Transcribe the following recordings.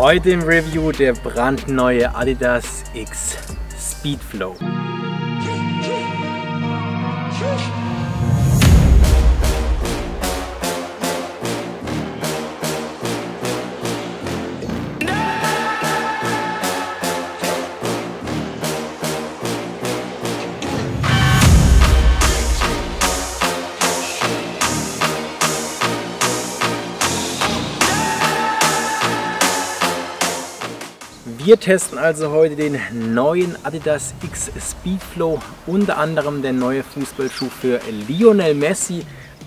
Heute im Review der brandneue Adidas X Speedflow. Wir testen also heute den neuen Adidas X Speedflow, unter anderem der neue Fußballschuh für Lionel Messi.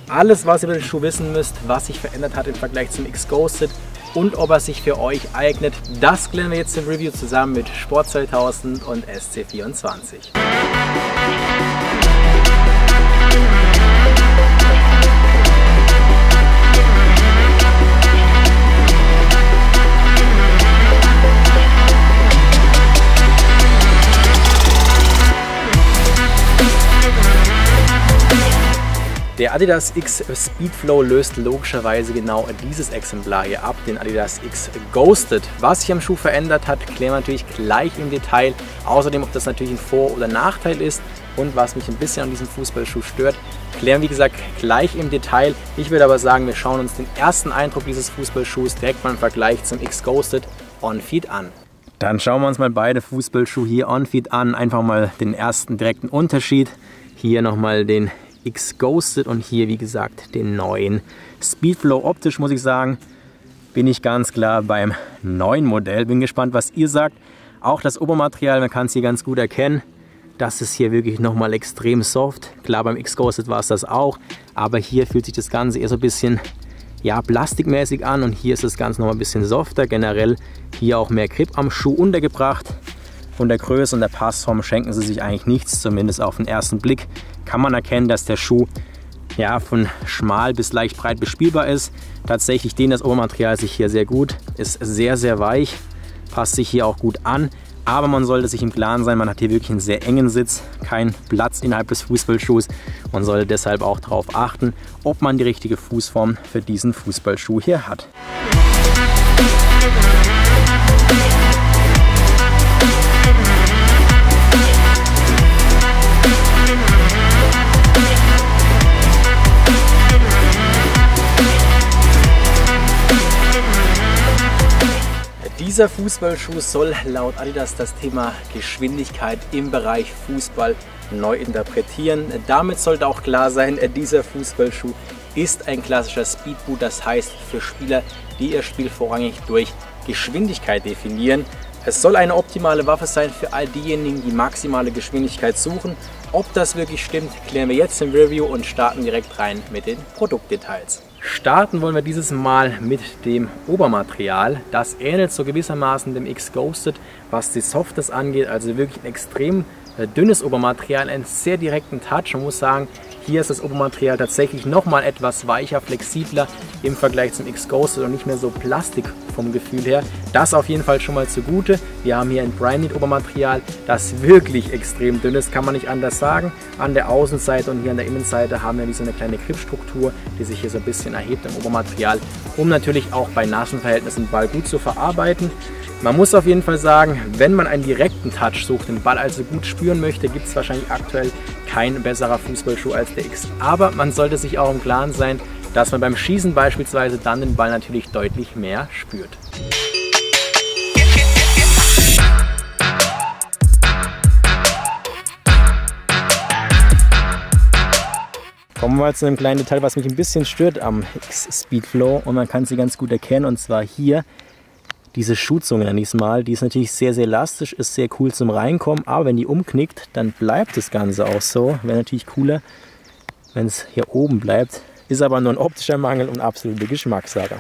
Alles, was ihr über den Schuh wissen müsst, was sich verändert hat im Vergleich zum X Ghosted und ob er sich für euch eignet, das klären wir jetzt im Review zusammen mit Sport 2000 und SC24. Der Adidas X Speedflow löst logischerweise genau dieses Exemplar hier ab, den Adidas X Ghosted. Was sich am Schuh verändert hat, klären wir natürlich gleich im Detail. Außerdem, ob das natürlich ein Vor- oder Nachteil ist und was mich ein bisschen an diesem Fußballschuh stört, klären wir, wie gesagt, gleich im Detail. Ich würde aber sagen, wir schauen uns den ersten Eindruck dieses Fußballschuhs direkt mal im Vergleich zum X Ghosted On-Feet an. Dann schauen wir uns mal beide Fußballschuhe hier On-Feet an. Einfach mal den ersten direkten Unterschied. Hier nochmal den X Ghosted und hier, wie gesagt, den neuen Speedflow. Optisch muss ich sagen, bin ich ganz klar beim neuen Modell. Bin gespannt, was ihr sagt. Auch das Obermaterial, man kann es hier ganz gut erkennen. Das ist hier wirklich nochmal extrem soft. Klar, beim X Ghosted war es das auch, aber hier fühlt sich das Ganze eher so ein bisschen, ja, plastikmäßig an und hier ist das Ganze nochmal ein bisschen softer. Generell hier auch mehr Grip am Schuh untergebracht. Von der Größe und der Passform schenken sie sich eigentlich nichts, zumindest auf den ersten Blick kann man erkennen, dass der Schuh ja von schmal bis leicht breit bespielbar ist. Tatsächlich dehnt das Obermaterial sich hier sehr gut, ist sehr, sehr weich, passt sich hier auch gut an. Aber man sollte sich im Klaren sein, man hat hier wirklich einen sehr engen Sitz, keinen Platz innerhalb des Fußballschuhs. Man sollte deshalb auch darauf achten, ob man die richtige Fußform für diesen Fußballschuh hier hat. Dieser Fußballschuh soll laut Adidas das Thema Geschwindigkeit im Bereich Fußball neu interpretieren. Damit sollte auch klar sein, dieser Fußballschuh ist ein klassischer Speedboot, das heißt für Spieler, die ihr Spiel vorrangig durch Geschwindigkeit definieren. Es soll eine optimale Waffe sein für all diejenigen, die maximale Geschwindigkeit suchen. Ob das wirklich stimmt, klären wir jetzt im Review und starten direkt rein mit den Produktdetails. Starten wollen wir dieses Mal mit dem Obermaterial. Das ähnelt so gewissermaßen dem X Ghosted, was die Softness angeht, also wirklich ein extrem dünnes Obermaterial, einen sehr direkten Touch. Man muss sagen, hier ist das Obermaterial tatsächlich nochmal etwas weicher, flexibler im Vergleich zum X Ghosted und nicht mehr so plastik vom Gefühl her. Das auf jeden Fall schon mal zugute. Wir haben hier ein Primeknit Obermaterial, das wirklich extrem dünn ist, kann man nicht anders sagen. An der Außenseite und hier an der Innenseite haben wir wie so eine kleine Gripstruktur, die sich hier so ein bisschen erhebt im Obermaterial, um natürlich auch bei nassen Verhältnissen den Ball gut zu verarbeiten. Man muss auf jeden Fall sagen, wenn man einen direkten Touch sucht, den Ball also gut spüren möchte, gibt es wahrscheinlich aktuell kein besserer Fußballschuh als der X. Aber man sollte sich auch im Klaren sein, dass man beim Schießen beispielsweise dann den Ball natürlich deutlich mehr spürt. Kommen wir mal zu einem kleinen Detail, was mich ein bisschen stört am X Speedflow und man kann sie ganz gut erkennen, und zwar hier diese Schuhzunge nenne ich es mal. Die ist natürlich sehr, sehr elastisch, ist sehr cool zum Reinkommen, aber wenn die umknickt, dann bleibt das Ganze auch so. Wäre natürlich cooler, wenn es hier oben bleibt. Ist aber nur ein optischer Mangel und absolute Geschmackssache.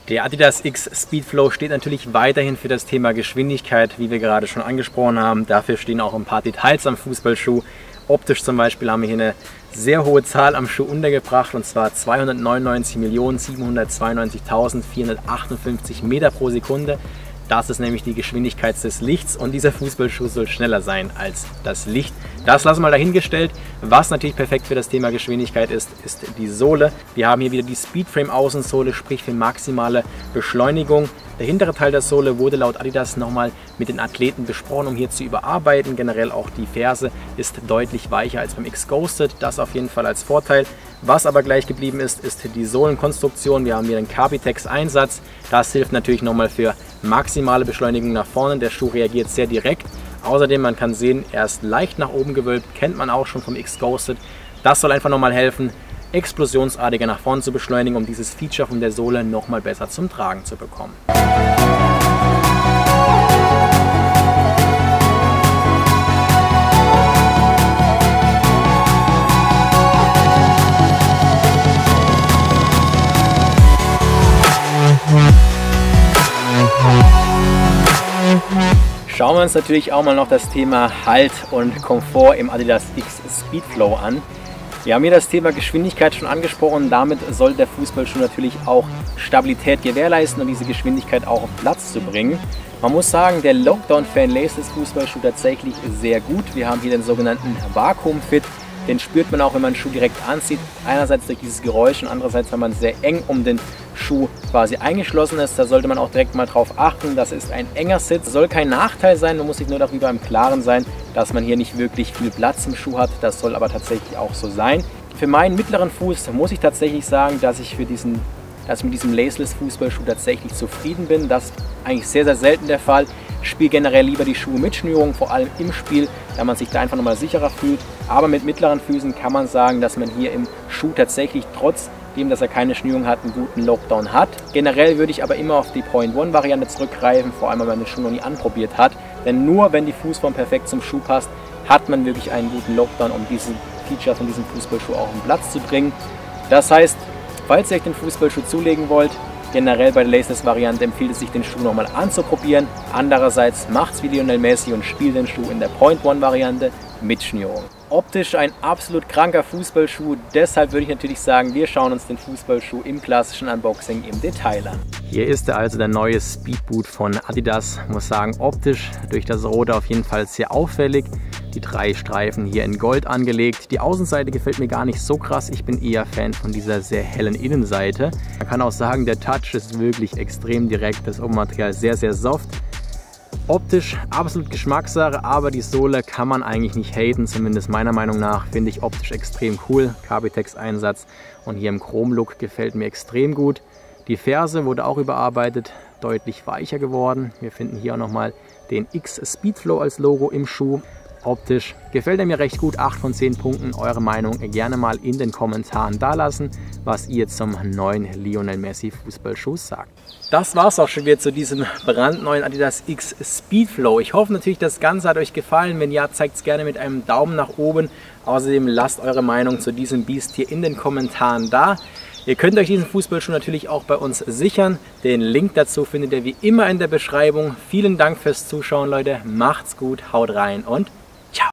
Der Adidas X Speedflow steht natürlich weiterhin für das Thema Geschwindigkeit, wie wir gerade schon angesprochen haben. Dafür stehen auch ein paar Details am Fußballschuh. Optisch zum Beispiel haben wir hier eine sehr hohe Zahl am Schuh untergebracht, und zwar 299.792.458 Meter pro Sekunde. Das ist nämlich die Geschwindigkeit des Lichts und dieser Fußballschuh soll schneller sein als das Licht. Das lassen wir mal dahingestellt. Was natürlich perfekt für das Thema Geschwindigkeit ist, ist die Sohle. Wir haben hier wieder die Speedframe Außensohle, sprich für maximale Beschleunigung. Der hintere Teil der Sohle wurde laut Adidas nochmal mit den Athleten besprochen, um hier zu überarbeiten. Generell auch die Ferse ist deutlich weicher als beim X Ghosted. Das auf jeden Fall als Vorteil. Was aber gleich geblieben ist, ist die Sohlenkonstruktion. Wir haben hier den Capitex Einsatz. Das hilft natürlich nochmal für maximale Beschleunigung nach vorne. Der Schuh reagiert sehr direkt. Außerdem, man kann sehen, er ist leicht nach oben gewölbt. Kennt man auch schon vom X Ghosted. Das soll einfach nochmal helfen, explosionsartiger nach vorne zu beschleunigen, um dieses Feature von der Sohle nochmal besser zum Tragen zu bekommen. Schauen wir uns natürlich auch mal noch das Thema Halt und Komfort im Adidas X Speedflow an. Wir haben hier das Thema Geschwindigkeit schon angesprochen. Damit soll der Fußballschuh natürlich auch Stabilität gewährleisten und diese Geschwindigkeit auch auf Platz zu bringen. Man muss sagen, der Lockdown-Fan Laceless Fußballschuh tatsächlich sehr gut. Wir haben hier den sogenannten Vakuum-Fit. Den spürt man auch, wenn man den Schuh direkt anzieht. Einerseits durch dieses Geräusch und andererseits, wenn man sehr eng um den Schuh quasi eingeschlossen ist. Da sollte man auch direkt mal drauf achten. Das ist ein enger Sitz. Soll kein Nachteil sein. Man muss sich nur darüber im Klaren sein, dass man hier nicht wirklich viel Platz im Schuh hat. Das soll aber tatsächlich auch so sein. Für meinen mittleren Fuß muss ich tatsächlich sagen, dass ich mit diesem Laceless Fußballschuh tatsächlich zufrieden bin. Das ist eigentlich sehr, sehr selten der Fall. Ich spiele generell lieber die Schuhe mit Schnürung, vor allem im Spiel, da man sich da einfach nochmal sicherer fühlt. Aber mit mittleren Füßen kann man sagen, dass man hier im Schuh tatsächlich trotzdem, dass er keine Schnürung hat, einen guten Lockdown hat. Generell würde ich aber immer auf die Point-One-Variante zurückgreifen, vor allem wenn man den Schuh noch nie anprobiert hat. Denn nur wenn die Fußform perfekt zum Schuh passt, hat man wirklich einen guten Lockdown, um diese Feature von diesem Fußballschuh auch auf den Platz zu bringen. Das heißt, falls ihr euch den Fußballschuh zulegen wollt, generell bei der Laceless-Variante empfiehlt es sich, den Schuh nochmal anzuprobieren. Andererseits macht's wie Lionel Messi und spielt den Schuh in der Point-One-Variante mit Schnürung. Optisch ein absolut kranker Fußballschuh, deshalb würde ich natürlich sagen, wir schauen uns den Fußballschuh im klassischen Unboxing im Detail an. Hier ist er also, der neue Speedboot von Adidas. Ich muss sagen, optisch durch das Rote auf jeden Fall sehr auffällig. Die 3 Streifen hier in Gold angelegt. Die Außenseite gefällt mir gar nicht so krass. Ich bin eher Fan von dieser sehr hellen Innenseite. Man kann auch sagen, der Touch ist wirklich extrem direkt. Das Obermaterial sehr, sehr soft. Optisch absolut Geschmackssache, aber die Sohle kann man eigentlich nicht haten. Zumindest meiner Meinung nach finde ich optisch extrem cool. Capitex Einsatz und hier im Chrom-Look gefällt mir extrem gut. Die Ferse wurde auch überarbeitet, deutlich weicher geworden. Wir finden hier auch nochmal den X Speedflow als Logo im Schuh. Optisch gefällt er mir recht gut, 8 von 10 Punkten. Eure Meinung gerne mal in den Kommentaren dalassen, was ihr zum neuen Lionel Messi Fußballschuh sagt. Das war es auch schon wieder zu diesem brandneuen Adidas X Speedflow. Ich hoffe natürlich, das Ganze hat euch gefallen. Wenn ja, zeigt es gerne mit einem Daumen nach oben. Außerdem lasst eure Meinung zu diesem Biest hier in den Kommentaren da. Ihr könnt euch diesen Fußballschuh natürlich auch bei uns sichern. Den Link dazu findet ihr wie immer in der Beschreibung. Vielen Dank fürs Zuschauen, Leute. Macht's gut, haut rein und